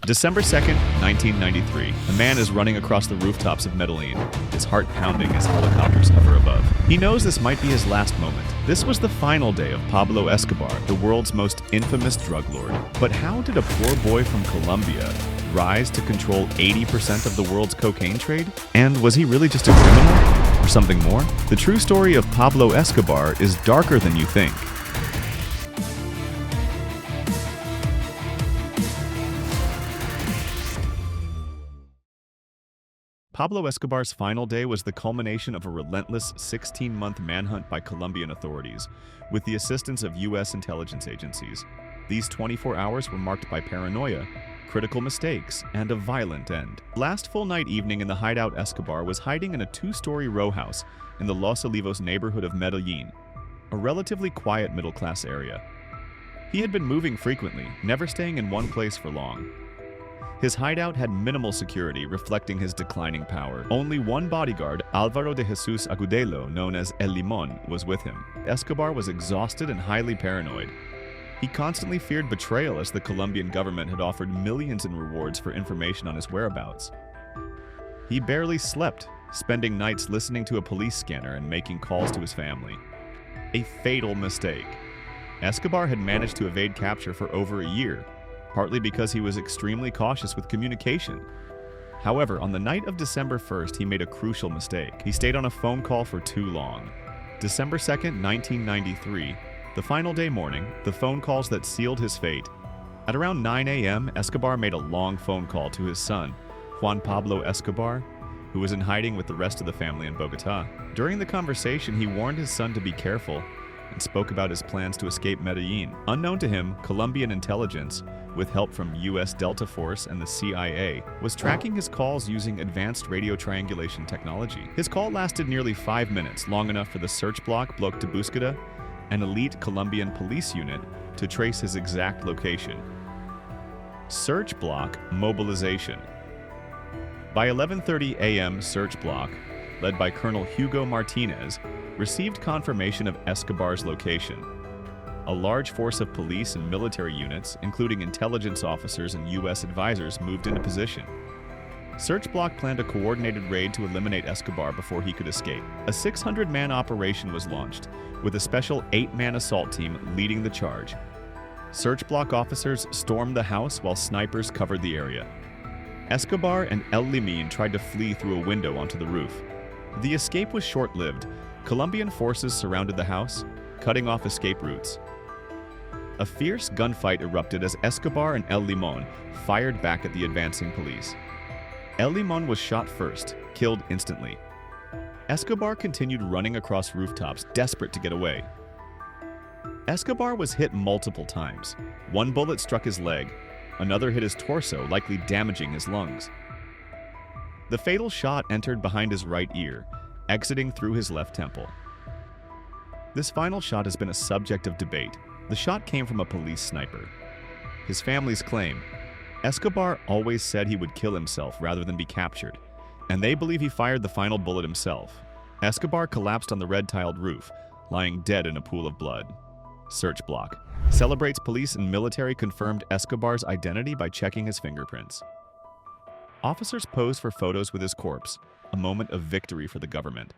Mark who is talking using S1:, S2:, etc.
S1: December 2nd, 1993. A man is running across the rooftops of Medellin, his heart pounding as helicopters hover above. He knows this might be his last moment. This was the final day of Pablo Escobar, the world's most infamous drug lord. But how did a poor boy from Colombia rise to control 80% of the world's cocaine trade? And was he really just a criminal? Or something more? The true story of Pablo Escobar is darker than you think. Pablo Escobar's final day was the culmination of a relentless 16-month manhunt by Colombian authorities, with the assistance of U.S. intelligence agencies. These 24 hours were marked by paranoia, critical mistakes, and a violent end. Last full night evening in the hideout, Escobar was hiding in a two-story row house in the Los Olivos neighborhood of Medellin, a relatively quiet middle-class area. He had been moving frequently, never staying in one place for long. His hideout had minimal security, reflecting his declining power. Only one bodyguard, Álvaro de Jesus Agudelo, known as El Limón, was with him. Escobar was exhausted and highly paranoid. He constantly feared betrayal, as the Colombian government had offered millions in rewards for information on his whereabouts. He barely slept, spending nights listening to a police scanner and making calls to his family. A fatal mistake. Escobar had managed to evade capture for over a year, partly because he was extremely cautious with communication. However, on the night of December 1st, he made a crucial mistake. He stayed on a phone call for too long. December 2nd, 1993, the final day morning, the phone calls that sealed his fate. At around 9 a.m., Escobar made a long phone call to his son, Juan Pablo Escobar, who was in hiding with the rest of the family in Bogotá. During the conversation, he warned his son to be careful and spoke about his plans to escape Medellin. Unknown to him, Colombian intelligence, with help from U.S. Delta Force and the CIA, was tracking his calls using advanced radio triangulation technology. His call lasted nearly 5 minutes, long enough for the search block Bloc de Búsqueda, an elite Colombian police unit, to trace his exact location. Search block mobilization. By 11:30 a.m., search block, led by Colonel Hugo Martinez, received confirmation of Escobar's location. A large force of police and military units, including intelligence officers and U.S. advisors, moved into position. Search Block planned a coordinated raid to eliminate Escobar before he could escape. A 600-man operation was launched, with a special 8-man assault team leading the charge. Search Block officers stormed the house while snipers covered the area. Escobar and El Limón tried to flee through a window onto the roof. The escape was short-lived. Colombian forces surrounded the house, cutting off escape routes. A fierce gunfight erupted as Escobar and El Limón fired back at the advancing police. El Limón was shot first, killed instantly. Escobar continued running across rooftops, desperate to get away. Escobar was hit multiple times. One bullet struck his leg, another hit his torso, likely damaging his lungs. The fatal shot entered behind his right ear, exiting through his left temple. This final shot has been a subject of debate. The shot came from a police sniper. His family's claim: Escobar always said he would kill himself rather than be captured, and they believe he fired the final bullet himself. Escobar collapsed on the red-tiled roof, lying dead in a pool of blood. Search Block celebrates police and military confirmed Escobar's identity by checking his fingerprints. Officers posed for photos with his corpse, a moment of victory for the government.